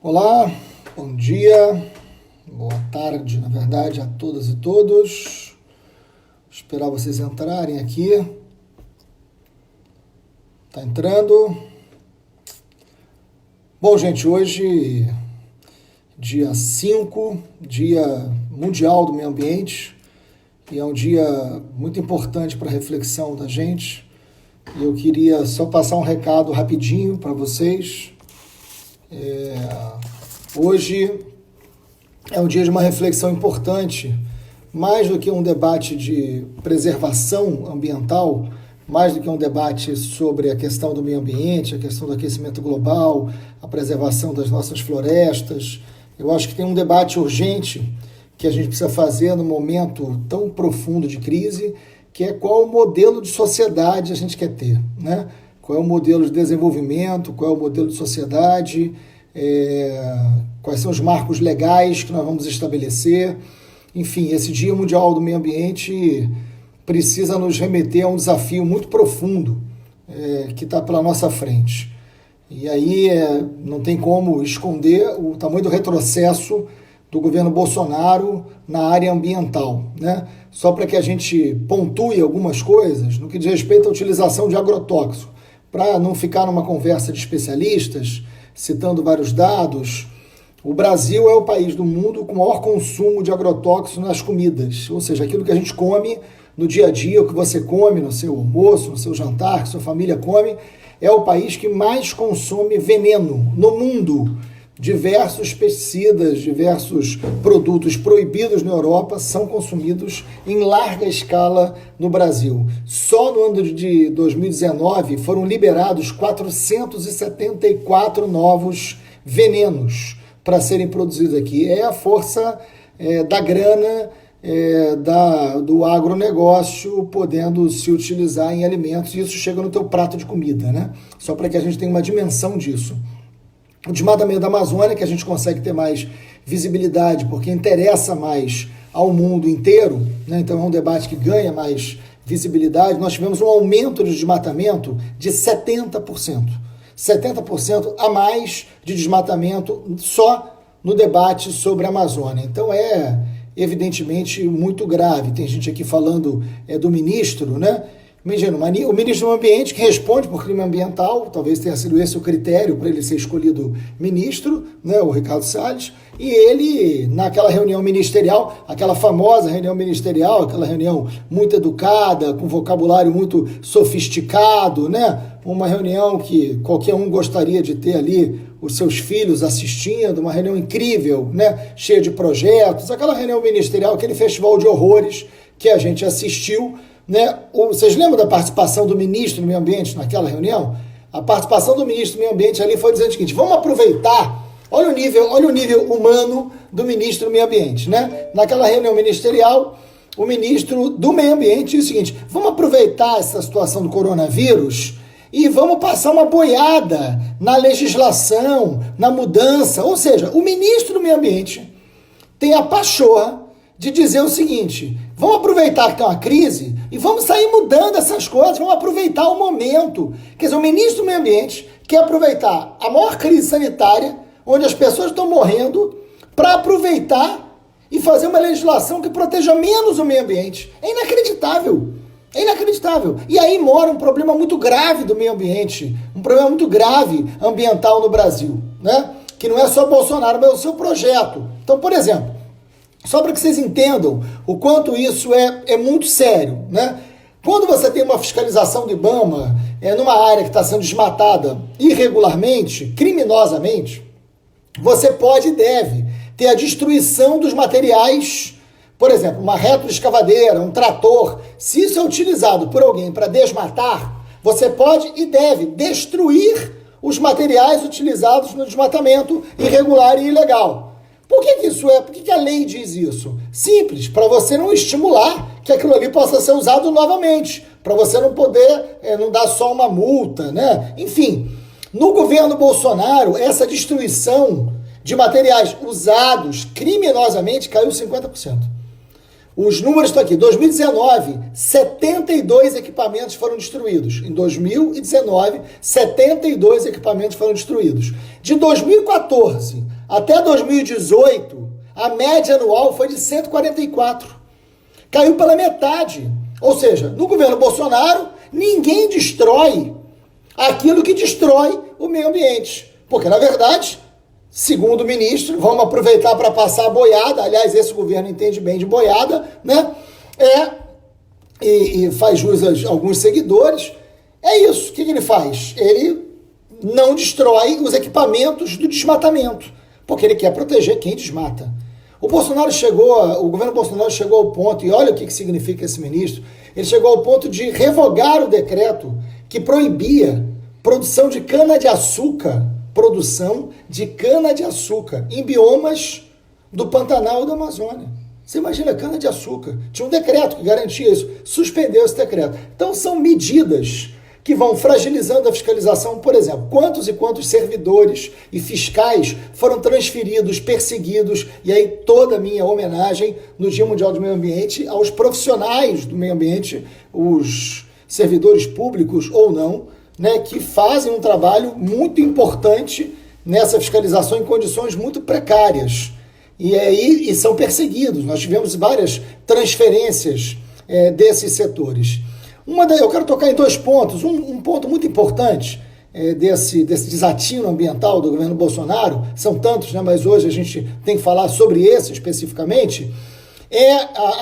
Olá, bom dia, boa tarde, na verdade, a todas e todos. Vou esperar vocês entrarem aqui. Tá entrando. Bom, gente, hoje, dia 5, Dia Mundial do Meio Ambiente, e é um dia muito importante para a reflexão da gente. E eu queria só passar um recado rapidinho para vocês. Hoje é um dia de uma reflexão importante, mais do que um debate de preservação ambiental, mais do que um debate sobre a questão do meio ambiente, a questão do aquecimento global, a preservação das nossas florestas. Eu acho que tem um debate urgente que a gente precisa fazer num momento tão profundo de crise, que é qual o modelo de sociedade a gente quer ter, né? Qual é o modelo de desenvolvimento, qual é o modelo de sociedade, quais são os marcos legais que nós vamos estabelecer. Enfim, esse Dia Mundial do Meio Ambiente precisa nos remeter a um desafio muito profundo que está pela nossa frente. E aí não tem como esconder o tamanho do retrocesso do governo Bolsonaro na área ambiental, né? Só para que a gente pontue algumas coisas no que diz respeito à utilização de agrotóxico, para não ficar numa conversa de especialistas, citando vários dados. O Brasil é o país do mundo com o maior consumo de agrotóxicos nas comidas, ou seja, aquilo que a gente come no dia a dia, o que você come no seu almoço, no seu jantar, que sua família come, é o país que mais consome veneno no mundo. Diversos pesticidas, diversos produtos proibidos na Europa são consumidos em larga escala no Brasil. Só no ano de 2019 foram liberados 474 novos venenos para serem produzidos aqui. É a força da grana, do agronegócio podendo se utilizar em alimentos, e isso chega no teu prato de comida, né? Só para que a gente tenha uma dimensão disso. O desmatamento da Amazônia, que a gente consegue ter mais visibilidade, porque interessa mais ao mundo inteiro, né? Então é um debate que ganha mais visibilidade. Nós tivemos um aumento de desmatamento de 70%. 70% a mais de desmatamento só no debate sobre a Amazônia. Então é evidentemente muito grave. Tem gente aqui falando do ministro, né? Imagina, o ministro do Meio Ambiente, que responde por crime ambiental, talvez tenha sido esse o critério para ele ser escolhido ministro, né, o Ricardo Salles, e ele, naquela reunião ministerial, aquela famosa reunião ministerial, aquela reunião muito educada, com vocabulário muito sofisticado, né, uma reunião que qualquer um gostaria de ter ali os seus filhos assistindo, uma reunião incrível, né, cheia de projetos, aquela reunião ministerial, aquele festival de horrores que a gente assistiu, né? Vocês lembram da participação do ministro do Meio Ambiente naquela reunião? A participação do ministro do Meio Ambiente ali foi dizendo o seguinte: vamos aproveitar, olha o nível humano do ministro do Meio Ambiente, né? Naquela reunião ministerial, o ministro do Meio Ambiente disse o seguinte: vamos aproveitar essa situação do coronavírus e vamos passar uma boiada na legislação, na mudança. Ou seja, o ministro do Meio Ambiente tem a pachorra de dizer o seguinte: vamos aproveitar que tem uma crise e vamos sair mudando essas coisas, vamos aproveitar o momento. Quer dizer, o ministro do Meio Ambiente quer aproveitar a maior crise sanitária, onde as pessoas estão morrendo, para aproveitar e fazer uma legislação que proteja menos o meio ambiente. É inacreditável. É inacreditável. E aí mora um problema muito grave do meio ambiente, um problema muito grave ambiental no Brasil, né? Que não é só Bolsonaro, mas é o seu projeto. Então, por exemplo, só para que vocês entendam o quanto isso é muito sério, né? Quando você tem uma fiscalização do IBAMA numa área que está sendo desmatada irregularmente, criminosamente, você pode e deve ter a destruição dos materiais, por exemplo, uma retroescavadeira, um trator. Se isso é utilizado por alguém para desmatar, você pode e deve destruir os materiais utilizados no desmatamento irregular e ilegal. Por que isso é? Por que a lei diz isso? Simples, para você não estimular que aquilo ali possa ser usado novamente, para você não poder, não dar só uma multa, né? Enfim, no governo Bolsonaro, essa destruição de materiais usados criminosamente caiu 50%. Os números estão aqui. 2019, 72 equipamentos foram destruídos. Em 2019, 72 equipamentos foram destruídos. De 2014 Até 2018, a média anual foi de 144. Caiu pela metade. Ou seja, no governo Bolsonaro, ninguém destrói aquilo que destrói o meio ambiente. Porque, na verdade, segundo o ministro, vamos aproveitar para passar a boiada, aliás, esse governo entende bem de boiada, né? E faz jus a alguns seguidores. É isso. O que ele faz? Ele não destrói os equipamentos do desmatamento, porque ele quer proteger quem desmata. O governo Bolsonaro chegou ao ponto, e olha o que significa esse ministro, ele chegou ao ponto de revogar o decreto que proibia produção de cana-de-açúcar em biomas do Pantanal e da Amazônia. Você imagina, cana-de-açúcar. Tinha um decreto que garantia isso. Suspendeu esse decreto. Então, são medidas que vão fragilizando a fiscalização. Por exemplo, quantos e quantos servidores e fiscais foram transferidos, perseguidos, e aí toda a minha homenagem no Dia Mundial do Meio Ambiente aos profissionais do meio ambiente, os servidores públicos ou não, né, que fazem um trabalho muito importante nessa fiscalização em condições muito precárias. E são perseguidos. Nós tivemos várias transferências desses setores. Eu quero tocar em dois pontos. Um ponto muito importante desse desatino ambiental do governo Bolsonaro, são tantos, né, mas hoje a gente tem que falar sobre esse especificamente, é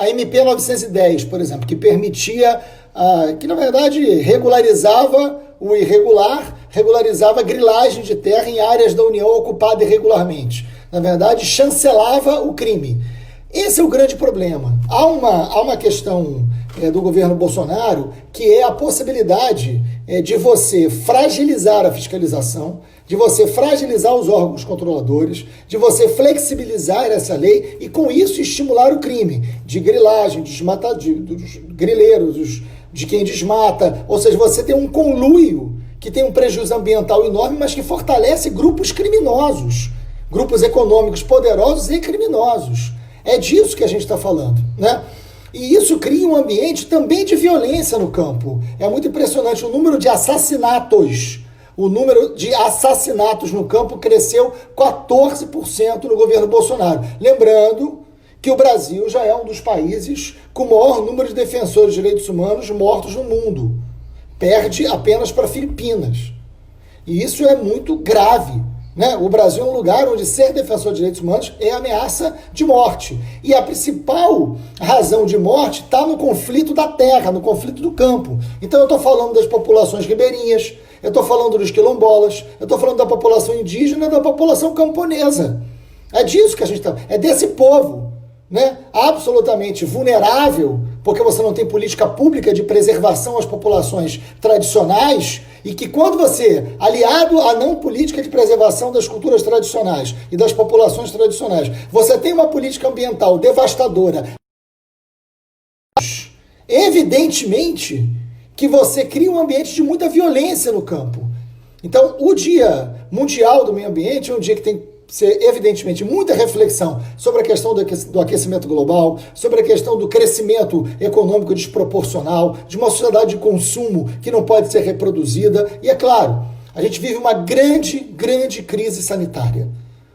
a MP 910, por exemplo, que permitia, que na verdade regularizava o irregular, regularizava a grilagem de terra em áreas da União ocupada irregularmente. Na verdade, chancelava o crime. Esse é o grande problema. Há uma questão do governo Bolsonaro que é a possibilidade de você fragilizar a fiscalização, de você fragilizar os órgãos controladores, de você flexibilizar essa lei e, com isso, estimular o crime de grilagem, dos grileiros, de quem desmata. Ou seja, você tem um conluio que tem um prejuízo ambiental enorme, mas que fortalece grupos criminosos, grupos econômicos poderosos e criminosos. É disso que a gente está falando, né? E isso cria um ambiente também de violência no campo. É muito impressionante o número de assassinatos. O número de assassinatos no campo cresceu 14% no governo Bolsonaro. Lembrando que o Brasil já é um dos países com o maior número de defensores de direitos humanos mortos no mundo. Perde apenas para Filipinas. E isso é muito grave, né? O Brasil é um lugar onde ser defensor de direitos humanos é ameaça de morte. E a principal razão de morte está no conflito da terra, no conflito do campo. Então eu estou falando das populações ribeirinhas, eu estou falando dos quilombolas, eu estou falando da população indígena e da população camponesa. É disso que a gente está... É desse povo, né? Absolutamente vulnerável, porque você não tem política pública de preservação às populações tradicionais, e que quando você, aliado à não política de preservação das culturas tradicionais e das populações tradicionais, você tem uma política ambiental devastadora, evidentemente que você cria um ambiente de muita violência no campo. Então, o Dia Mundial do Meio Ambiente é um dia que tem que ser, evidentemente, muita reflexão sobre a questão do aquecimento global, sobre a questão do crescimento econômico desproporcional, de uma sociedade de consumo que não pode ser reproduzida. E, é claro, a gente vive uma grande crise sanitária,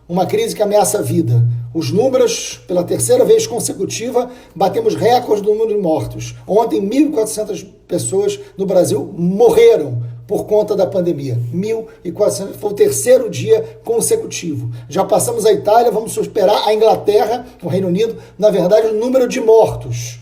uma crise que ameaça a vida. Os números, pela terceira vez consecutiva, batemos recorde do número de mortos. Ontem, 1.400 pessoas no Brasil morreram por conta da pandemia. 1.400, foi o terceiro dia consecutivo. Já passamos a Itália, vamos superar a Inglaterra, o Reino Unido, na verdade, o número de mortos.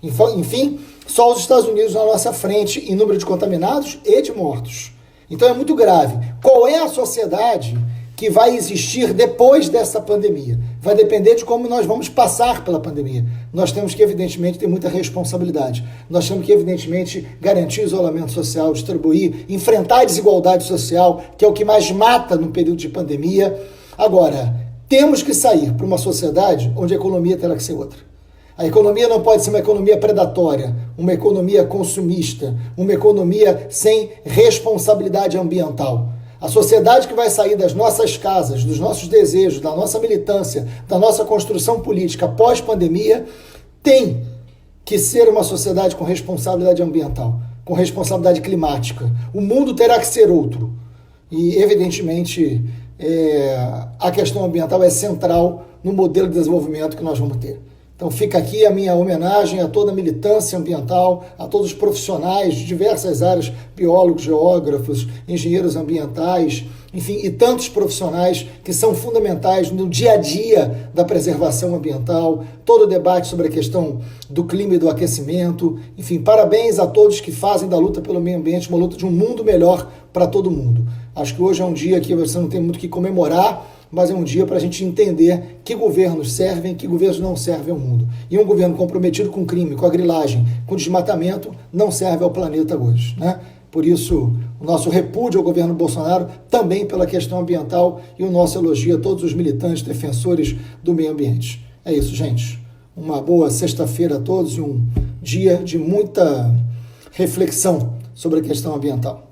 Enfim, só os Estados Unidos na nossa frente em número de contaminados e de mortos. Então é muito grave. Qual é a sociedade que vai existir depois dessa pandemia? Vai depender de como nós vamos passar pela pandemia. Nós temos que, evidentemente, ter muita responsabilidade. Nós temos que, evidentemente, garantir o isolamento social, distribuir, enfrentar a desigualdade social, que é o que mais mata no período de pandemia. Agora, temos que sair para uma sociedade onde a economia terá que ser outra. A economia não pode ser uma economia predatória, uma economia consumista, uma economia sem responsabilidade ambiental. A sociedade que vai sair das nossas casas, dos nossos desejos, da nossa militância, da nossa construção política pós-pandemia, tem que ser uma sociedade com responsabilidade ambiental, com responsabilidade climática. O mundo terá que ser outro. E, evidentemente, a questão ambiental é central no modelo de desenvolvimento que nós vamos ter. Então fica aqui a minha homenagem a toda a militância ambiental, a todos os profissionais de diversas áreas, biólogos, geógrafos, engenheiros ambientais, enfim, e tantos profissionais que são fundamentais no dia a dia da preservação ambiental, todo o debate sobre a questão do clima e do aquecimento, enfim, parabéns a todos que fazem da luta pelo meio ambiente uma luta de um mundo melhor para todo mundo. Acho que hoje é um dia que você não tem muito o que comemorar, mas é um dia para a gente entender que governos servem, que governos não servem ao mundo. E um governo comprometido com crime, com a grilagem, com o desmatamento, não serve ao planeta hoje, né? Por isso, o nosso repúdio ao governo Bolsonaro, também pela questão ambiental, e o nosso elogio a todos os militantes defensores do meio ambiente. É isso, gente. Uma boa sexta-feira a todos e um dia de muita reflexão sobre a questão ambiental.